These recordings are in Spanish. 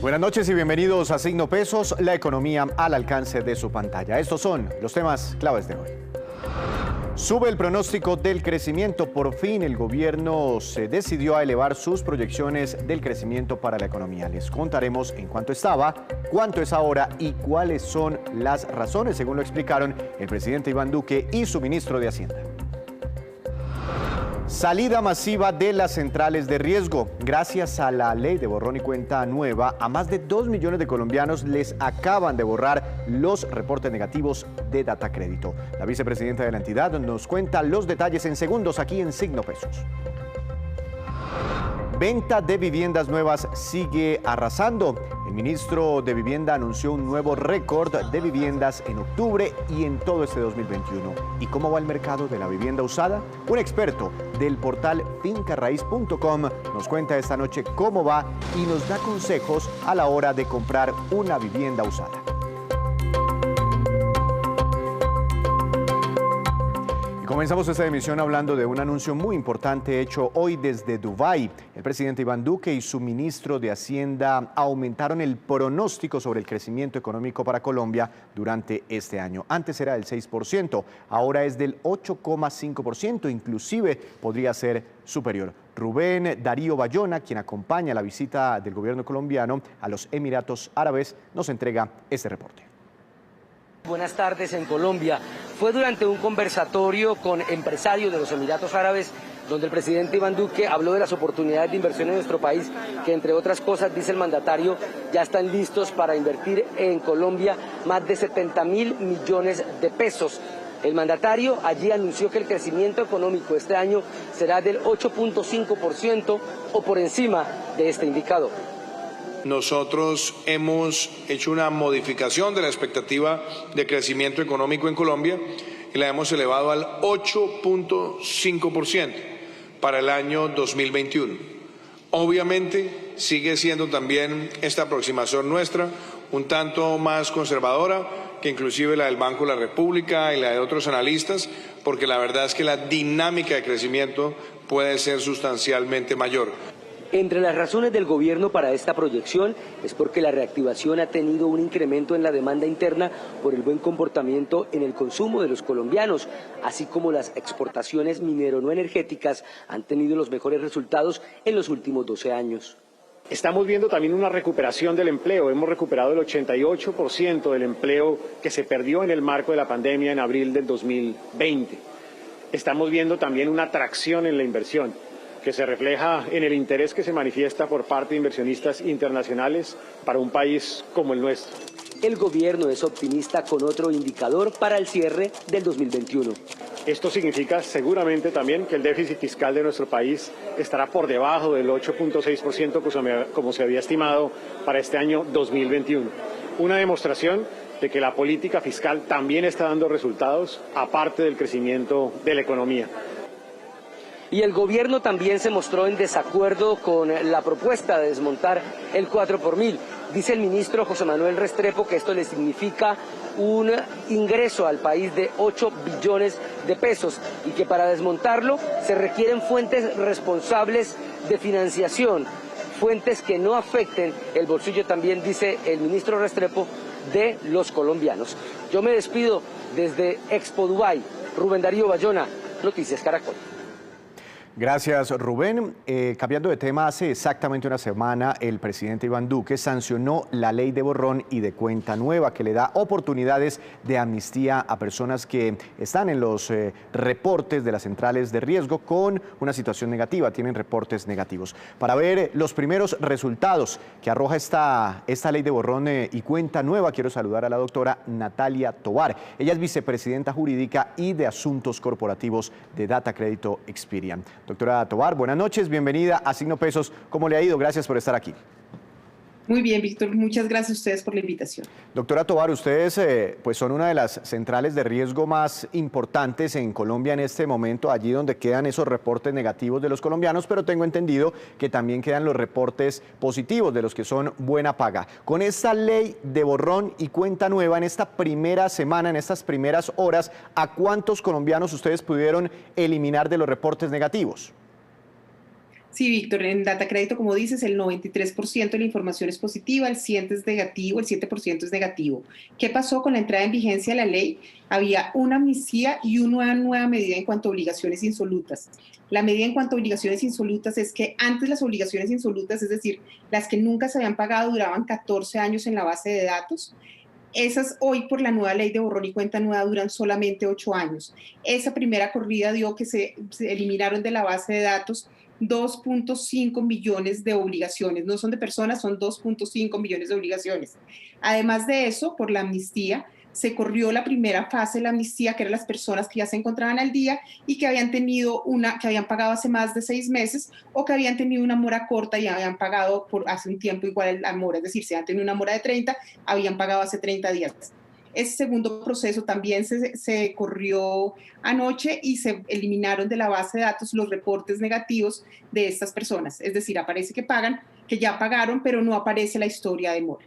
Buenas noches y bienvenidos a Signo Pesos, la economía al alcance de su pantalla. Estos son los temas claves de hoy. Sube el pronóstico del crecimiento. Por fin el gobierno se decidió a elevar sus proyecciones del crecimiento para la economía. Les contaremos en cuánto estaba, cuánto es ahora y cuáles son las razones, según lo explicaron el presidente Iván Duque y su ministro de Hacienda. Salida masiva de las centrales de riesgo. Gracias a la ley de borrón y cuenta nueva, a más de 2 millones de colombianos les acaban de borrar los reportes negativos de Data Crédito. La vicepresidenta de la entidad nos cuenta los detalles en segundos aquí en Signo Pesos. Venta de viviendas nuevas sigue arrasando. El ministro de Vivienda anunció un nuevo récord de viviendas en octubre y en todo este 2021. ¿Y cómo va el mercado de la vivienda usada? Un experto del portal fincarraiz.com nos cuenta esta noche cómo va y nos da consejos a la hora de comprar una vivienda usada. Comenzamos esta emisión hablando de un anuncio muy importante hecho hoy desde Dubái. El presidente Iván Duque y su ministro de Hacienda aumentaron el pronóstico sobre el crecimiento económico para Colombia durante este año. Antes era del 6%, ahora es del 8,5%, inclusive podría ser superior. Rubén Darío Bayona, quien acompaña la visita del gobierno colombiano a los Emiratos Árabes, nos entrega este reporte. Buenas tardes en Colombia. Fue durante un conversatorio con empresarios de los Emiratos Árabes donde el presidente Iván Duque habló de las oportunidades de inversión en nuestro país, que entre otras cosas, dice el mandatario, ya están listos para invertir en Colombia más de 70.000 millones de pesos. El mandatario allí anunció que el crecimiento económico este año será del 8,5% o por encima de este indicador. Nosotros hemos hecho una modificación de la expectativa de crecimiento económico en Colombia y la hemos elevado al 8,5% para el año 2021. Obviamente sigue siendo también esta aproximación nuestra un tanto más conservadora que inclusive la del Banco de la República y la de otros analistas, porque la verdad es que la dinámica de crecimiento puede ser sustancialmente mayor. Entre las razones del gobierno para esta proyección es porque la reactivación ha tenido un incremento en la demanda interna por el buen comportamiento en el consumo de los colombianos, así como las exportaciones minero-no energéticas han tenido los mejores resultados en los últimos 12 años. Estamos viendo también una recuperación del empleo. Hemos recuperado el 88% del empleo que se perdió en el marco de la pandemia en abril del 2020. Estamos viendo también una atracción en la inversión, que se refleja en el interés que se manifiesta por parte de inversionistas internacionales para un país como el nuestro. El gobierno es optimista con otro indicador para el cierre del 2021. Esto significa seguramente también que el déficit fiscal de nuestro país estará por debajo del 8,6% como se había estimado para este año 2021. Una demostración de que la política fiscal también está dando resultados aparte del crecimiento de la economía. Y el gobierno también se mostró en desacuerdo con la propuesta de desmontar el 4 por mil. Dice el ministro José Manuel Restrepo que esto le significa un ingreso al país de 8 billones de pesos y que para desmontarlo se requieren fuentes responsables de financiación, fuentes que no afecten el bolsillo, también dice el ministro Restrepo, de los colombianos. Yo me despido desde Expo Dubái. Rubén Darío Bayona, Noticias Caracol. Gracias, Rubén. Cambiando de tema, hace exactamente una semana el presidente Iván Duque sancionó la ley de borrón y de cuenta nueva que le da oportunidades de amnistía a personas que están en los reportes de las centrales de riesgo con una situación negativa, tienen reportes negativos. Para ver los primeros resultados que arroja esta ley de borrón y cuenta nueva, quiero saludar a la doctora Natalia Tovar. Ella es vicepresidenta jurídica y de asuntos corporativos de Data Crédito Experian. Doctora Tovar, buenas noches, bienvenida a Signo Pesos. ¿Cómo le ha ido? Gracias por estar aquí. Muy bien, Víctor. Muchas gracias a ustedes por la invitación. Doctora Tovar, ustedes pues son una de las centrales de riesgo más importantes en Colombia en este momento, allí donde quedan esos reportes negativos de los colombianos, pero tengo entendido que también quedan los reportes positivos de los que son buena paga. Con esta ley de borrón y cuenta nueva, en esta primera semana, en estas primeras horas, ¿a cuántos colombianos ustedes pudieron eliminar de los reportes negativos? Sí, Víctor, en Datacrédito, como dices, el 93% de la información es positiva, el 100% es negativo, el 7% es negativo. ¿Qué pasó con la entrada en vigencia de la ley? Había una amnistía y una nueva medida en cuanto a obligaciones insolutas. La medida en cuanto a obligaciones insolutas es que antes las obligaciones insolutas, es decir, las que nunca se habían pagado, duraban 14 años en la base de datos. Esas hoy por la nueva ley de borrón y cuenta nueva duran solamente 8 años. Esa primera corrida dio que se eliminaron de la base de datos 2.5 millones de obligaciones. No son de personas, son 2.5 millones de obligaciones. Además de eso, por la amnistía, se corrió la primera fase de la amnistía, que eran las personas que ya se encontraban al día y que habían pagado hace más de 6 meses o que habían tenido una mora corta y habían pagado por hace un tiempo igual la mora, es decir, si habían tenido una mora de 30, habían pagado hace 30 días. Ese segundo proceso también se corrió anoche y se eliminaron de la base de datos los reportes negativos de estas personas. Es decir, aparece que pagan, que ya pagaron, pero no aparece la historia de mora.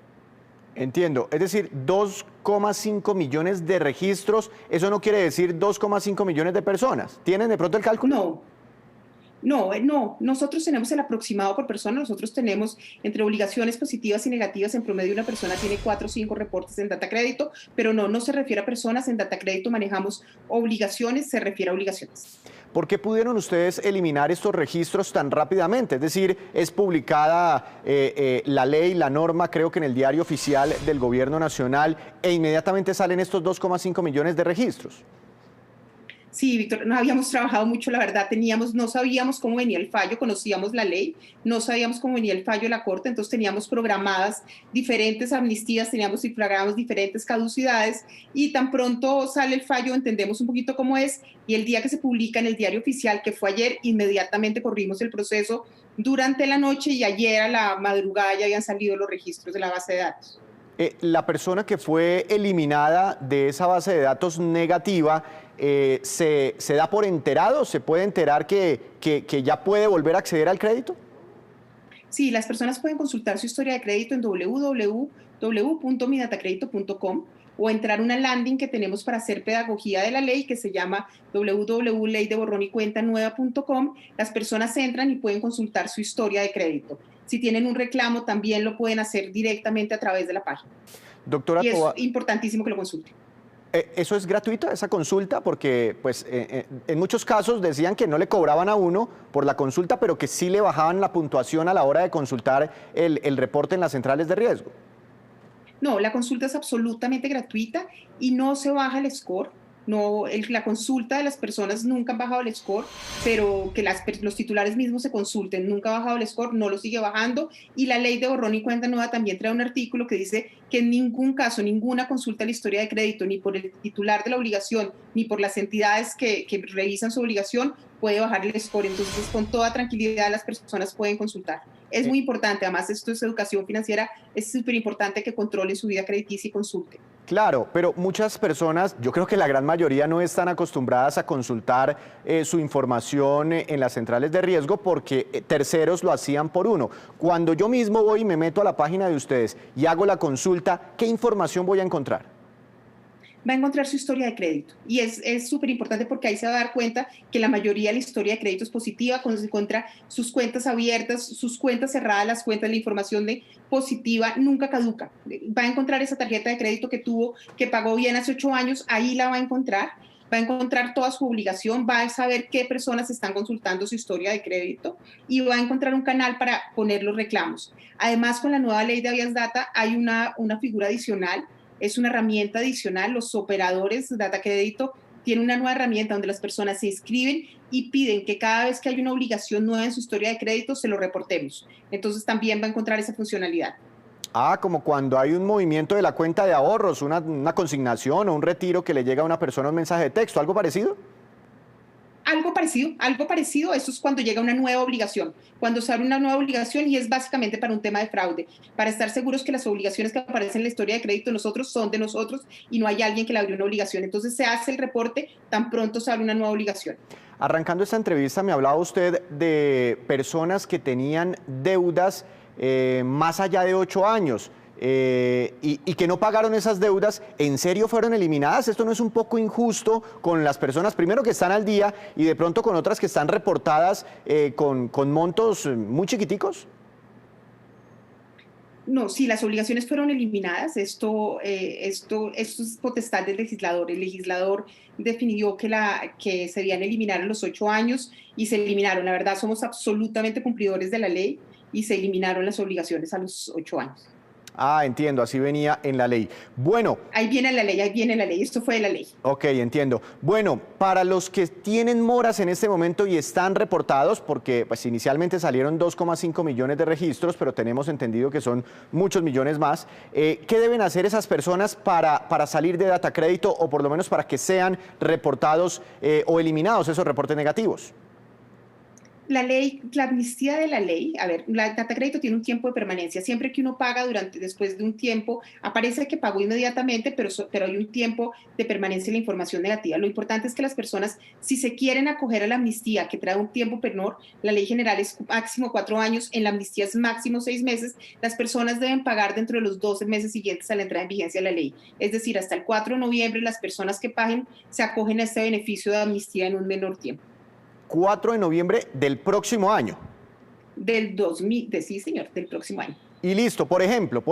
Entiendo, es decir, 2,5 millones de registros, eso no quiere decir 2,5 millones de personas. ¿Tienen de pronto el cálculo? No, nosotros tenemos el aproximado por persona, nosotros tenemos entre obligaciones positivas y negativas, en promedio una persona tiene 4 o 5 reportes en Datacrédito, pero no se refiere a personas, en Datacrédito manejamos obligaciones, se refiere a obligaciones. ¿Por qué pudieron ustedes eliminar estos registros tan rápidamente? Es decir, es publicada la ley, la norma, creo que en el diario oficial del Gobierno Nacional, e inmediatamente salen estos 2,5 millones de registros. Sí, Víctor, no habíamos trabajado mucho, la verdad, no sabíamos cómo venía el fallo, conocíamos la ley, no sabíamos cómo venía el fallo de la Corte, entonces teníamos programadas diferentes amnistías, teníamos programas diferentes caducidades y tan pronto sale el fallo, entendemos un poquito cómo es y el día que se publica en el diario oficial, que fue ayer, inmediatamente corrimos el proceso durante la noche y ayer a la madrugada ya habían salido los registros de la base de datos. La persona que fue eliminada de esa base de datos negativa, ¿se da por enterado? ¿Se puede enterar que ya puede volver a acceder al crédito? Sí, las personas pueden consultar su historia de crédito en www.midatacredito.com o entrar a una landing que tenemos para hacer pedagogía de la ley que se llama www.leydeborronycuentanueva.com. Las personas entran y pueden consultar su historia de crédito. Si tienen un reclamo, también lo pueden hacer directamente a través de la página. Doctora, y es importantísimo que lo consulten. ¿Eso es gratuito, esa consulta? Porque pues, en muchos casos decían que no le cobraban a uno por la consulta, pero que sí le bajaban la puntuación a la hora de consultar el reporte en las centrales de riesgo. No, la consulta es absolutamente gratuita y no se baja el score. No, la consulta de las personas nunca han bajado el score, pero que los titulares mismos se consulten, nunca ha bajado el score, no lo sigue bajando y la ley de borrón y cuenta nueva también trae un artículo que dice que en ningún caso, ninguna consulta de la historia de crédito, ni por el titular de la obligación, ni por las entidades que revisan su obligación, puede bajar el score. Entonces, con toda tranquilidad las personas pueden consultar. Es muy importante, además esto es educación financiera, es súper importante que controlen su vida crediticia y consulten. Claro, pero muchas personas, yo creo que la gran mayoría no están acostumbradas a consultar su información en las centrales de riesgo porque terceros lo hacían por uno. Cuando yo mismo voy y me meto a la página de ustedes y hago la consulta, ¿qué información voy a encontrar? Va a encontrar su historia de crédito y es súper importante porque ahí se va a dar cuenta que la mayoría de la historia de crédito es positiva cuando se encuentra sus cuentas abiertas, sus cuentas cerradas, las cuentas, la información de positiva nunca caduca. Va a encontrar esa tarjeta de crédito que tuvo, que pagó bien hace 8 años, ahí la va a encontrar toda su obligación, va a saber qué personas están consultando su historia de crédito y va a encontrar un canal para poner los reclamos. Además, con la nueva ley de Habeas Data hay una figura adicional. Es una herramienta adicional, los operadores de Datacrédito tienen una nueva herramienta donde las personas se inscriben y piden que cada vez que hay una obligación nueva en su historia de crédito se lo reportemos. Entonces también va a encontrar esa funcionalidad. Ah, como cuando hay un movimiento de la cuenta de ahorros, una consignación o un retiro que le llega a una persona un mensaje de texto, ¿algo parecido? Algo parecido, eso es cuando llega una nueva obligación, cuando se abre una nueva obligación y es básicamente para un tema de fraude, para estar seguros que las obligaciones que aparecen en la historia de crédito de nosotros son de nosotros y no hay alguien que le abrió una obligación. Entonces se hace el reporte tan pronto se abre una nueva obligación. Arrancando esta entrevista me hablaba usted de personas que tenían deudas más allá de 8 años. y que no pagaron esas deudas, ¿en serio fueron eliminadas? ¿Esto no es un poco injusto con las personas, primero que están al día y de pronto con otras que están reportadas con montos muy chiquiticos? No, si las obligaciones fueron eliminadas, esto es potestad del legislador. El legislador definió que se debían eliminar en los 8 años y se eliminaron. La verdad, somos absolutamente cumplidores de la ley y se eliminaron las obligaciones a los 8 años. Ah, entiendo, así venía en la ley. Bueno. Ahí viene la ley, esto fue de la ley. Ok, entiendo. Bueno, para los que tienen moras en este momento y están reportados, porque pues inicialmente salieron 2,5 millones de registros, pero tenemos entendido que son muchos millones más, ¿qué deben hacer esas personas para salir de Datacrédito o por lo menos para que sean reportados o eliminados esos reportes negativos? La amnistía de la ley, a ver, la Datacrédito tiene un tiempo de permanencia. Siempre que uno paga después de un tiempo, aparece que pagó inmediatamente, pero hay un tiempo de permanencia en la información negativa. Lo importante es que las personas, si se quieren acoger a la amnistía, que trae un tiempo menor, la ley general es máximo 4 años, en la amnistía es máximo 6 meses, las personas deben pagar dentro de los 12 meses siguientes a la entrada en vigencia de la ley. Es decir, hasta el 4 de noviembre, las personas que paguen se acogen a este beneficio de amnistía en un menor tiempo. 4 de noviembre del próximo año. Sí, señor, del próximo año. Y listo, por ejemplo,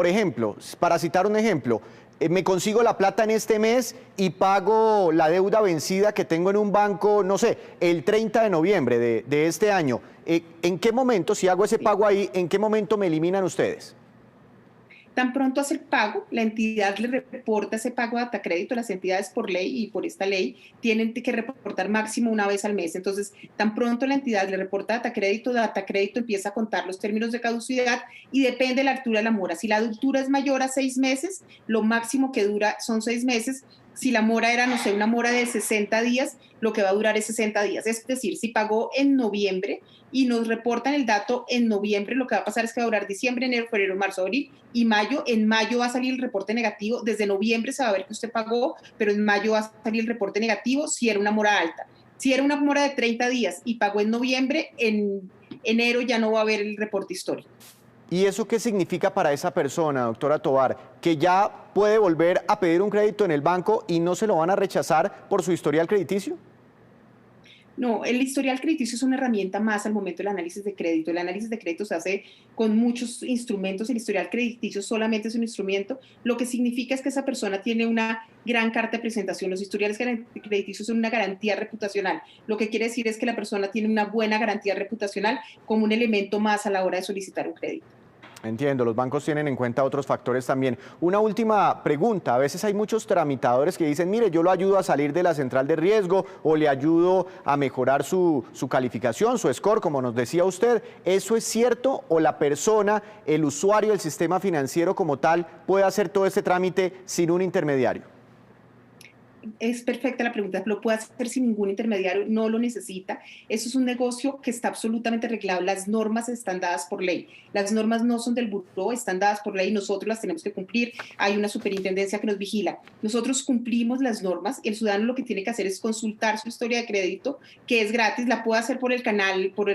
para citar un ejemplo, me consigo la plata en este mes y pago la deuda vencida que tengo en un banco, no sé, el 30 de noviembre de este año. ¿En qué momento, si hago ese pago ahí, en qué momento me eliminan ustedes? Tan pronto hace el pago, la entidad le reporta ese pago a Datacrédito. Las entidades por ley y por esta ley tienen que reportar máximo una vez al mes. Entonces, tan pronto la entidad le reporta a Datacrédito empieza a contar los términos de caducidad y depende de la altura de la mora. Si la altura es mayor a 6 meses, lo máximo que dura son 6 meses. Si la mora era, no sé, una mora de 60 días, lo que va a durar es 60 días. Es decir, si pagó en noviembre y nos reportan el dato en noviembre, lo que va a pasar es que va a durar diciembre, enero, febrero, marzo, abril y mayo. En mayo va a salir el reporte negativo. Desde noviembre se va a ver que usted pagó, pero en mayo va a salir el reporte negativo si era una mora alta. Si era una mora de 30 días y pagó en noviembre, en enero ya no va a haber el reporte histórico. ¿Y eso qué significa para esa persona, doctora Tovar? ¿Que ya puede volver a pedir un crédito en el banco y no se lo van a rechazar por su historial crediticio? No, el historial crediticio es una herramienta más al momento del análisis de crédito. El análisis de crédito se hace con muchos instrumentos. El historial crediticio solamente es un instrumento. Lo que significa es que esa persona tiene una gran carta de presentación. Los historiales crediticios son una garantía reputacional. Lo que quiere decir es que la persona tiene una buena garantía reputacional como un elemento más a la hora de solicitar un crédito. Entiendo, los bancos tienen en cuenta otros factores también. Una última pregunta, a veces hay muchos tramitadores que dicen, mire, yo lo ayudo a salir de la central de riesgo o le ayudo a mejorar su calificación, su score, como nos decía usted. ¿Eso es cierto o la persona, el usuario del sistema financiero como tal, puede hacer todo este trámite sin un intermediario? Es perfecta la pregunta, lo puede hacer sin ningún intermediario, no lo necesita. Eso es un negocio que está absolutamente reglado. Las normas están dadas por ley. Las normas no son del buró, están dadas por ley. Nosotros las tenemos que cumplir. Hay una superintendencia que nos vigila. Nosotros cumplimos las normas y el ciudadano lo que tiene que hacer es consultar su historia de crédito, que es gratis. La puede hacer por el canal, por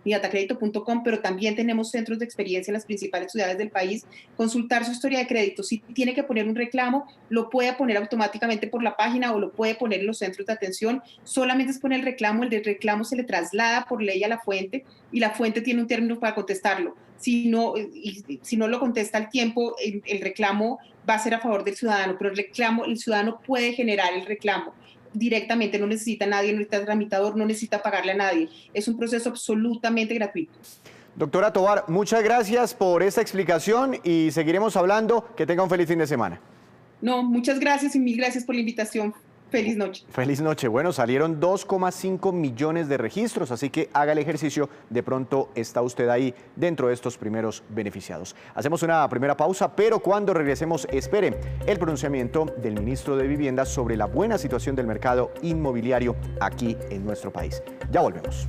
datacredito.com, pero también tenemos centros de experiencia en las principales ciudades del país. Consultar su historia de crédito. Si tiene que poner un reclamo, lo puede poner automáticamente por la página o lo puede poner en los centros de atención. Solamente es poner el del reclamo se le traslada por ley a la fuente y la fuente tiene un término para contestarlo. Si no lo contesta al tiempo, el reclamo va a ser a favor del ciudadano, pero el ciudadano puede generar el reclamo directamente, no necesita a nadie, no necesita tramitador, no necesita pagarle a nadie. Es un proceso absolutamente gratuito. Doctora Tovar, muchas gracias por esta explicación y seguiremos hablando. Que tenga un feliz fin de semana. No, muchas gracias y mil gracias por la invitación. Feliz noche. Feliz noche. Bueno, salieron 2,5 millones de registros, así que haga el ejercicio. De pronto está usted ahí dentro de estos primeros beneficiados. Hacemos una primera pausa, pero cuando regresemos, espere el pronunciamiento del ministro de Vivienda sobre la buena situación del mercado inmobiliario aquí en nuestro país. Ya volvemos.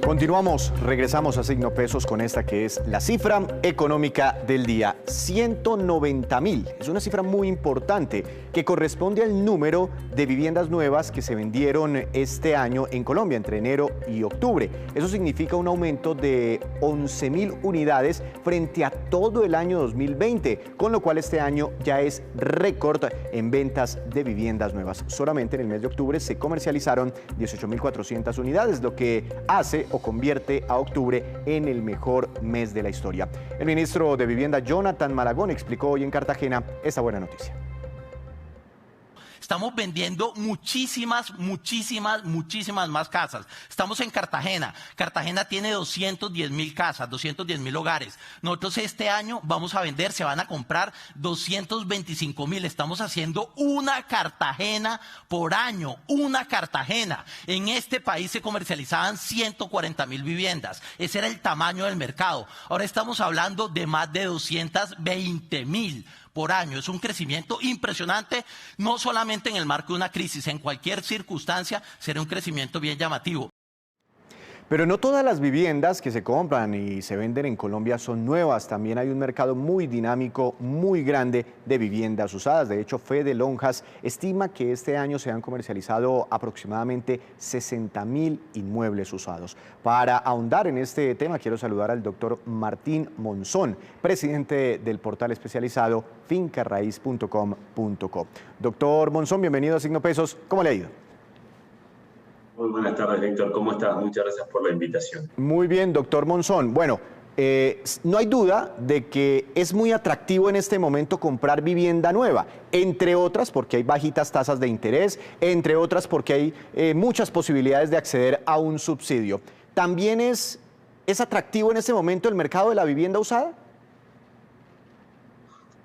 Continuamos, regresamos a Signo Pesos con esta que es la cifra económica del día. 190.000. Es una cifra muy importante que corresponde al número de viviendas nuevas que se vendieron este año en Colombia entre enero y octubre. Eso significa un aumento de 11.000 unidades frente a todo el año 2020, con lo cual este año ya es récord en ventas de viviendas nuevas. Solamente en el mes de octubre se comercializaron 18.400 unidades, lo que hace o convierte a octubre en el mejor mes de la historia. El ministro de Vivienda, Jonathan Malagón, explicó hoy en Cartagena esta buena noticia. Estamos vendiendo muchísimas más casas. Estamos en Cartagena. Cartagena tiene 210.000 casas, 210.000 hogares. Nosotros este año vamos a vender, se van a comprar 225.000. Estamos haciendo una Cartagena por año, una Cartagena. En este país se comercializaban 140.000 viviendas. Ese era el tamaño del mercado. Ahora estamos hablando de más de 220.000 por año. Es un crecimiento impresionante, no solamente en el marco de una crisis, en cualquier circunstancia será un crecimiento bien llamativo. Pero no todas las viviendas que se compran y se venden en Colombia son nuevas. También hay un mercado muy dinámico, muy grande de viviendas usadas. De hecho, Fede Lonjas estima que este año se han comercializado aproximadamente 60.000 inmuebles usados. Para ahondar en este tema, quiero saludar al doctor Martín Monzón, presidente del portal especializado fincarraiz.com.co. Doctor Monzón, bienvenido a Signo Pesos. ¿Cómo le ha ido? Muy buenas tardes, Héctor. ¿Cómo estás? Muchas gracias por la invitación. Muy bien, doctor Monzón. Bueno, no hay duda de que es muy atractivo en este momento comprar vivienda nueva, entre otras porque hay bajitas tasas de interés, entre otras porque hay muchas posibilidades de acceder a un subsidio. ¿También es atractivo en este momento el mercado de la vivienda usada?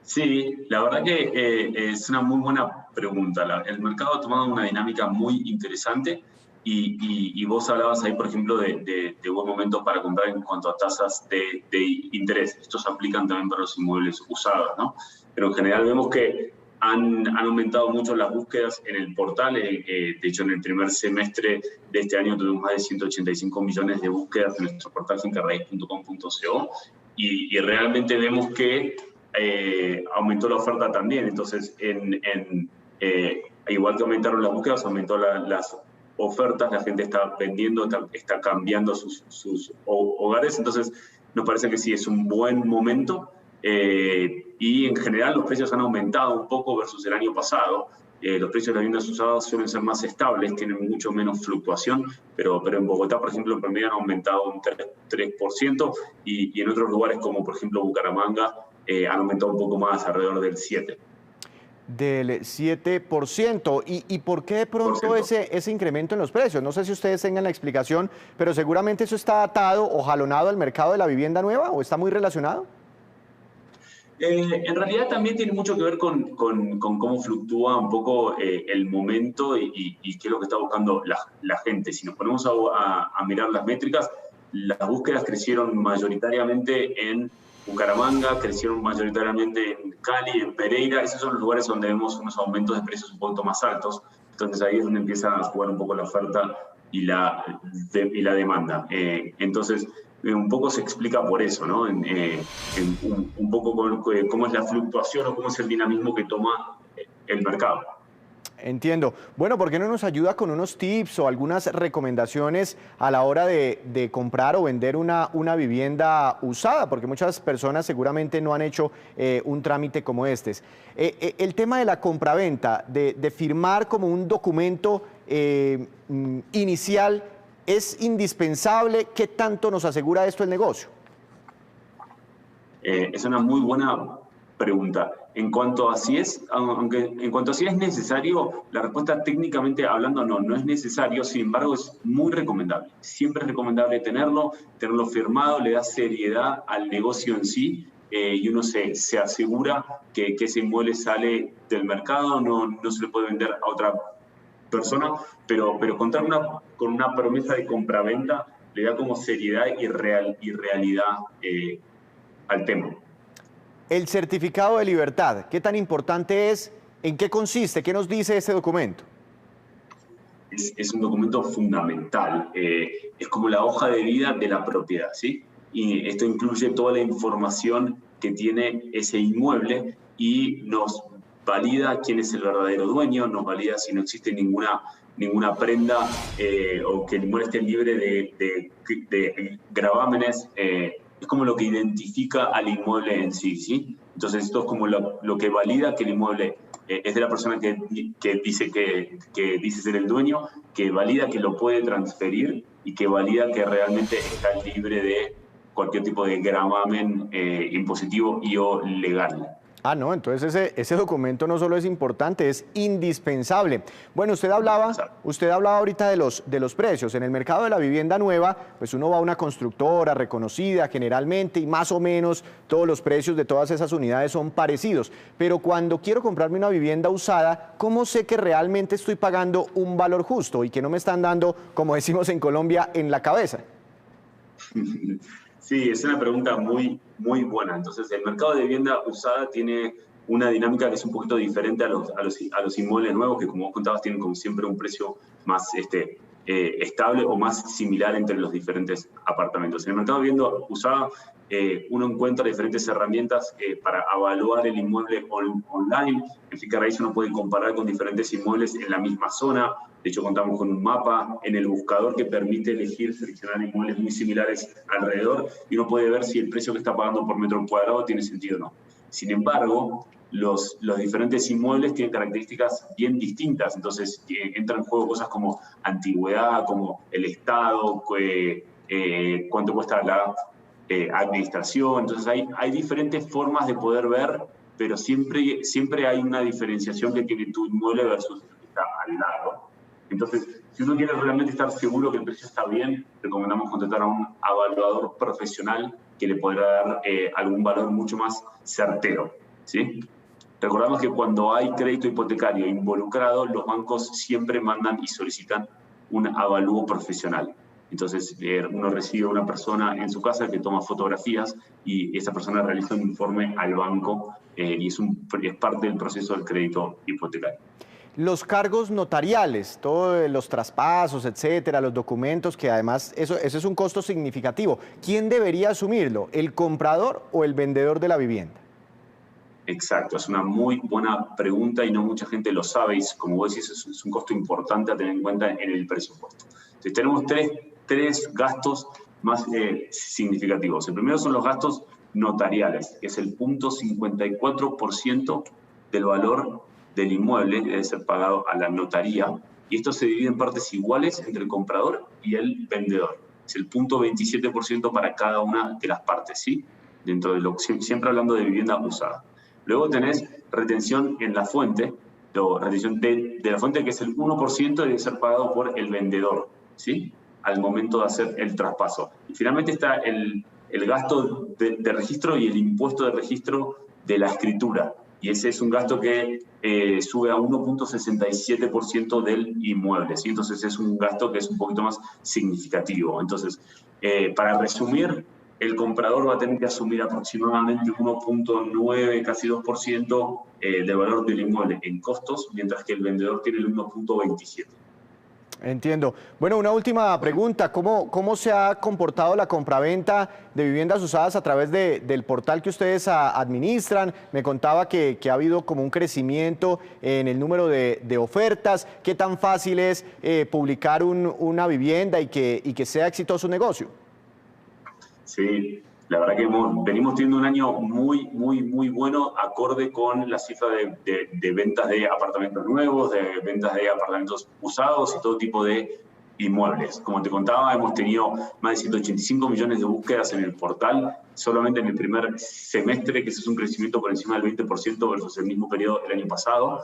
Sí, la verdad que es una muy buena pregunta. El mercado ha tomado una dinámica muy interesante. Y vos hablabas ahí, por ejemplo, de buen momento para comprar en cuanto a tasas de interés. Estos aplican también para los inmuebles usados, ¿no? Pero en general vemos que han aumentado mucho las búsquedas en el portal. De hecho, en el primer semestre de este año tuvimos más de 185 millones de búsquedas en nuestro portal fincarraiz.com.co y realmente vemos que aumentó la oferta también. Entonces, igual que aumentaron las búsquedas, aumentó las ofertas, la gente está vendiendo, está cambiando sus hogares, entonces nos parece que sí es un buen momento y en general los precios han aumentado un poco versus el año pasado. Los precios de las viviendas usadas suelen ser más estables, tienen mucho menos fluctuación, pero en Bogotá, por ejemplo, en promedio han aumentado un 3% y en otros lugares como por ejemplo Bucaramanga han aumentado un poco más, alrededor del 7%. Del 7%. ¿Y por qué de pronto ese incremento en los precios? No sé si ustedes tengan la explicación, pero seguramente eso está atado o jalonado al mercado de la vivienda nueva, ¿o está muy relacionado? En realidad también tiene mucho que ver con cómo fluctúa un poco el momento y qué es lo que está buscando la gente. Si nos ponemos a mirar las métricas, las búsquedas crecieron mayoritariamente en Bucaramanga, crecieron mayoritariamente en Cali, en Pereira. Esos son los lugares donde vemos unos aumentos de precios un poquito más altos. Entonces ahí es donde empieza a jugar un poco la oferta y la demanda. Entonces un poco se explica por eso, ¿no? Un poco cómo es la fluctuación o cómo es el dinamismo que toma el mercado. Entiendo. Bueno, ¿por qué no nos ayuda con unos tips o algunas recomendaciones a la hora de comprar o vender una vivienda usada? Porque muchas personas seguramente no han hecho un trámite como este. El tema de la compraventa, de firmar como un documento inicial, ¿es indispensable? ¿Qué tanto nos asegura esto el negocio? Es una muy buena pregunta. En cuanto a si es necesario, la respuesta técnicamente hablando no es necesario, sin embargo es muy recomendable. Siempre es recomendable tenerlo firmado, le da seriedad al negocio en sí y uno se asegura que ese inmueble sale del mercado, no se le puede vender a otra persona, pero contar con una promesa de compraventa le da como seriedad y realidad al tema. El certificado de libertad, ¿qué tan importante es? ¿En qué consiste? ¿Qué nos dice este documento? es un documento fundamental. Es como la hoja de vida de la propiedad, ¿sí? Y esto incluye toda la información que tiene ese inmueble y nos valida quién es el verdadero dueño, nos valida si no existe ninguna prenda o que el inmueble esté libre de gravámenes. Es como lo que identifica al inmueble en sí, ¿sí? Entonces esto es como lo que valida que el inmueble es de la persona que dice ser el dueño, que valida que lo puede transferir y que valida que realmente está libre de cualquier tipo de gravamen impositivo y o legal. Ah, no, entonces ese documento no solo es importante, es indispensable. Bueno, usted hablaba ahorita de los precios. En el mercado de la vivienda nueva, pues uno va a una constructora reconocida generalmente y más o menos todos los precios de todas esas unidades son parecidos. Pero cuando quiero comprarme una vivienda usada, ¿cómo sé que realmente estoy pagando un valor justo y que no me están dando, como decimos en Colombia, en la cabeza? Sí, es una pregunta muy buena. Entonces, el mercado de vivienda usada tiene una dinámica que es un poquito diferente a los inmuebles nuevos, que como vos contabas tienen como siempre un precio más estable o más similar entre los diferentes apartamentos. En el mercado de vivienda usada uno encuentra diferentes herramientas para evaluar el inmueble online. En Finca Raíz uno puede comparar con diferentes inmuebles en la misma zona. De hecho, contamos con un mapa en el buscador que permite seleccionar inmuebles muy similares alrededor y uno puede ver si el precio que está pagando por metro cuadrado tiene sentido o no. Sin embargo, los diferentes inmuebles tienen características bien distintas, entonces entran en juego cosas como antigüedad, como el estado, cuánto cuesta la administración. Entonces hay diferentes formas de poder ver, pero siempre hay una diferenciación que tiene tu inmueble versus el que está al lado. Entonces, si uno quiere realmente estar seguro que el precio está bien, recomendamos contratar a un evaluador profesional que le podrá dar algún valor mucho más certero, ¿sí? Recordamos que cuando hay crédito hipotecario involucrado, los bancos siempre mandan y solicitan un avalúo profesional. Entonces, uno recibe a una persona en su casa que toma fotografías y esa persona realiza un informe al banco y es parte del proceso del crédito hipotecario. Los cargos notariales, todos los traspasos, etcétera, los documentos, que además eso es un costo significativo. ¿Quién debería asumirlo? ¿El comprador o el vendedor de la vivienda? Exacto, es una muy buena pregunta y no mucha gente lo sabe y como vos decís es un costo importante a tener en cuenta en el presupuesto. Entonces tenemos tres gastos más significativos. El primero son los gastos notariales, que es el 0.54% del valor del inmueble, que debe ser pagado a la notaría, y esto se divide en partes iguales entre el comprador y el vendedor. Es el 0.27% para cada una de las partes, ¿sí? Dentro de siempre hablando de vivienda usada. Luego tenés retención en la fuente, retención de la fuente, que es el 1% debe ser pagado por el vendedor, ¿sí? Al momento de hacer el traspaso. Y finalmente está el gasto de registro y el impuesto de registro de la escritura. Y ese es un gasto que sube a 1.67% del inmueble, ¿sí? Entonces es un gasto que es un poquito más significativo. Entonces, para resumir, el comprador va a tener que asumir aproximadamente 1.9, casi 2% del valor del inmueble en costos, mientras que el vendedor tiene el 1.27%. Entiendo. Bueno, una última pregunta. ¿Cómo se ha comportado la compraventa de viviendas usadas a través del portal que ustedes administran? Me contaba que ha habido como un crecimiento en el número de ofertas. ¿Qué tan fácil es publicar una vivienda y que sea exitoso un negocio? Sí, la verdad que venimos teniendo un año muy bueno, acorde con la cifra de ventas de apartamentos nuevos, de ventas de apartamentos usados y todo tipo de inmuebles. Como te contaba, hemos tenido más de 185 millones de búsquedas en el portal, solamente en el primer semestre, que eso es un crecimiento por encima del 20% versus el mismo periodo del año pasado.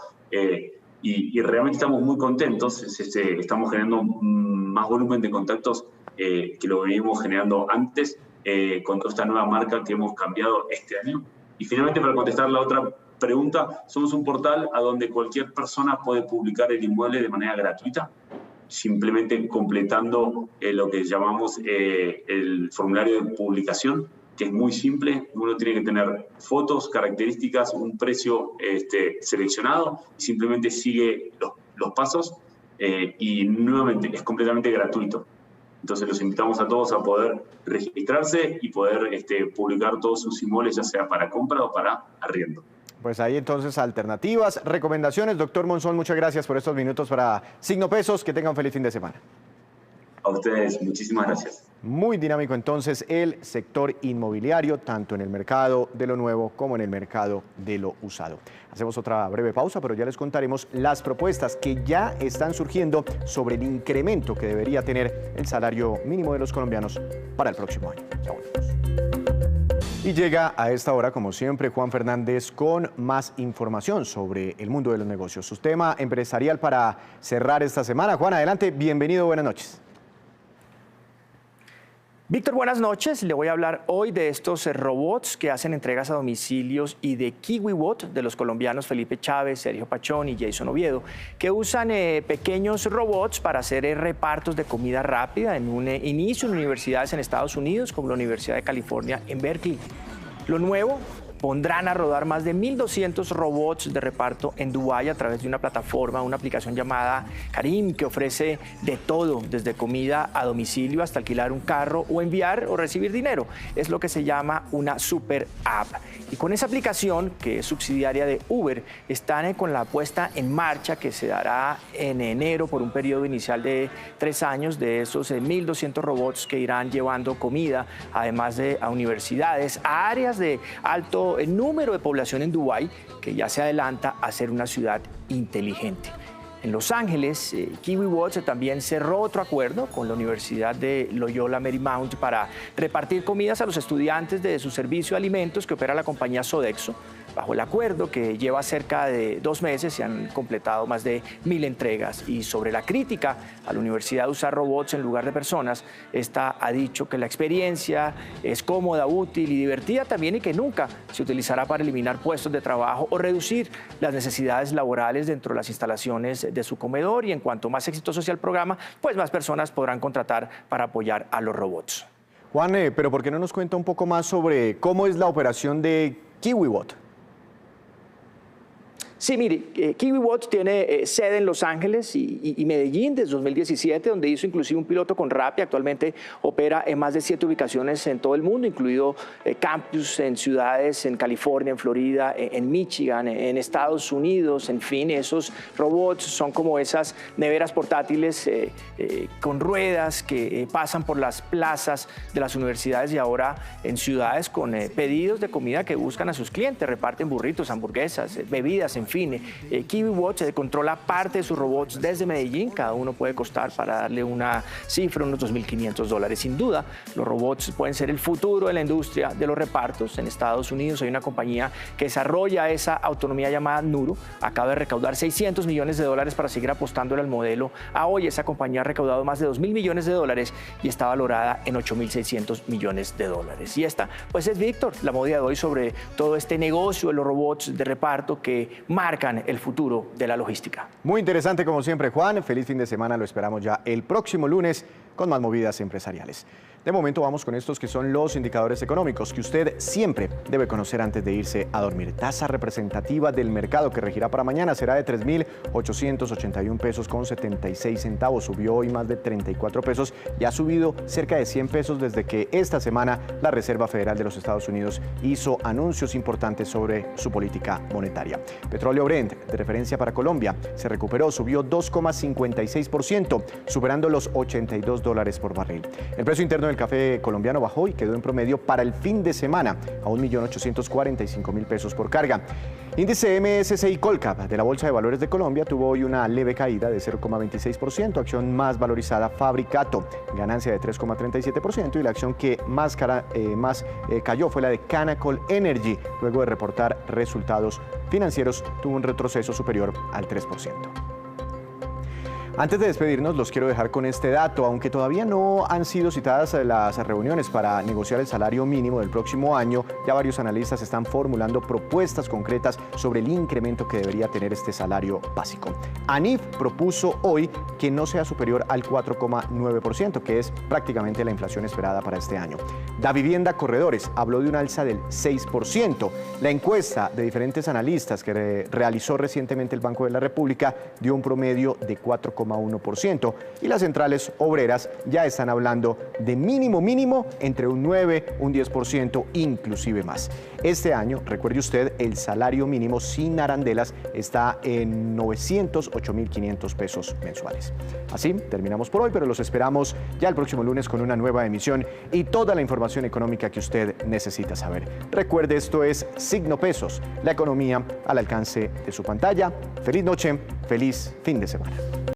Y realmente estamos muy contentos, estamos generando más volumen de contactos que lo veníamos generando antes, con toda esta nueva marca que hemos cambiado este año. Y finalmente, para contestar la otra pregunta, somos un portal a donde cualquier persona puede publicar el inmueble de manera gratuita, simplemente completando lo que llamamos el formulario de publicación, que es muy simple. Uno tiene que tener fotos, características, un precio seleccionado y simplemente sigue los pasos. y nuevamente es completamente gratuito. Entonces los invitamos a todos a poder registrarse y poder publicar todos sus inmuebles, ya sea para compra o para arriendo. Pues ahí entonces alternativas, recomendaciones. Doctor Monzón, muchas gracias por estos minutos para Signo Pesos. Que tengan un feliz fin de semana. A ustedes, muchísimas gracias. Muy dinámico entonces el sector inmobiliario, tanto en el mercado de lo nuevo como en el mercado de lo usado. Hacemos otra breve pausa, pero ya les contaremos las propuestas que ya están surgiendo sobre el incremento que debería tener el salario mínimo de los colombianos para el próximo año. Ya volvemos. Y llega a esta hora, como siempre, Juan Fernández con más información sobre el mundo de los negocios. Su tema empresarial para cerrar esta semana. Juan, adelante, bienvenido, buenas noches. Víctor, buenas noches. Le voy a hablar hoy de estos robots que hacen entregas a domicilios y de KiwiBot, de los colombianos Felipe Chávez, Sergio Pachón y Jason Oviedo, que usan pequeños robots para hacer repartos de comida rápida en un inicio en universidades en Estados Unidos, como la Universidad de California en Berkeley. Lo nuevo: pondrán a rodar más de 1.200 robots de reparto en Dubái a través de una plataforma, una aplicación llamada Careem, que ofrece de todo, desde comida a domicilio hasta alquilar un carro o enviar o recibir dinero. Es lo que se llama una super app. Y con esa aplicación, que es subsidiaria de Uber, están con la puesta en marcha que se dará en enero por un periodo inicial de 3 años de esos 1.200 robots que irán llevando comida, además de a universidades, a áreas de alto el número de población en Dubái, que ya se adelanta a ser una ciudad inteligente. En Los Ángeles, KiwiBot también cerró otro acuerdo con la Universidad de Loyola Marymount para repartir comidas a los estudiantes de su servicio de alimentos que opera la compañía Sodexo. Bajo el acuerdo, que lleva cerca de 2 meses, se han completado más de 1.000 entregas. Y sobre la crítica a la universidad de usar robots en lugar de personas, esta ha dicho que la experiencia es cómoda, útil y divertida también, y que nunca se utilizará para eliminar puestos de trabajo o reducir las necesidades laborales dentro de las instalaciones de su comedor. Y en cuanto más exitoso sea el programa, pues más personas podrán contratar para apoyar a los robots. Juan, pero ¿por qué no nos cuenta un poco más sobre cómo es la operación de KiwiBot? Sí, mire, KiwiBot tiene sede en Los Ángeles y Medellín desde 2017, donde hizo inclusive un piloto con Rappi. Actualmente opera en más de 7 ubicaciones en todo el mundo, incluido campus en ciudades en California, en Florida, en Michigan, en Estados Unidos. En fin, esos robots son como esas neveras portátiles con ruedas que pasan por las plazas de las universidades y ahora en ciudades con pedidos de comida que buscan a sus clientes. Reparten burritos, hamburguesas, bebidas, en fin. KiwiBot controla parte de sus robots desde Medellín. Cada uno puede costar, para darle una cifra, unos $2.500. Sin duda, los robots pueden ser el futuro de la industria de los repartos. En Estados Unidos hay una compañía que desarrolla esa autonomía llamada Nuro. Acaba de recaudar $600 millones para seguir apostándole al modelo. A hoy esa compañía ha recaudado más de $2.000 millones y está valorada en $8.600 millones. Y esta, pues, es, Víctor, la movida de hoy sobre todo este negocio de los robots de reparto que marcan el futuro de la logística. Muy interesante como siempre, Juan. Feliz fin de semana. Lo esperamos ya el próximo lunes con más movidas empresariales. De momento vamos con estos que son los indicadores económicos que usted siempre debe conocer antes de irse a dormir. Tasa representativa del mercado que regirá para mañana será de 3.881 pesos con 76 centavos. Subió hoy más de 34 pesos y ha subido cerca de 100 pesos desde que esta semana la Reserva Federal de los Estados Unidos hizo anuncios importantes sobre su política monetaria. Petróleo Brent, de referencia para Colombia, se recuperó, subió 2,56%, superando los $82 por barril. El precio interno del café colombiano bajó y quedó en promedio para el fin de semana a 1.845.000 pesos por carga. Índice MSCI Colcap de la Bolsa de Valores de Colombia tuvo hoy una leve caída de 0,26%, acción más valorizada Fabricato, ganancia de 3,37%, y la acción que más cayó fue la de Canacol Energy, luego de reportar resultados financieros, tuvo un retroceso superior al 3%. Antes de despedirnos, los quiero dejar con este dato. Aunque todavía no han sido citadas las reuniones para negociar el salario mínimo del próximo año, ya varios analistas están formulando propuestas concretas sobre el incremento que debería tener este salario básico. ANIF propuso hoy que no sea superior al 4,9%, que es prácticamente la inflación esperada para este año. Davivienda Corredores habló de un alza del 6%. La encuesta de diferentes analistas que realizó recientemente el Banco de la República dio un promedio de 4,9%. 6,1%. Y las centrales obreras ya están hablando de mínimo entre un 9, un 10%, inclusive más. Este año, recuerde usted, el salario mínimo sin arandelas está en 908.500 pesos mensuales. Así terminamos por hoy, pero los esperamos ya el próximo lunes con una nueva emisión y toda la información económica que usted necesita saber. Recuerde, esto es Signo Pesos, la economía al alcance de su pantalla. Feliz noche, feliz fin de semana.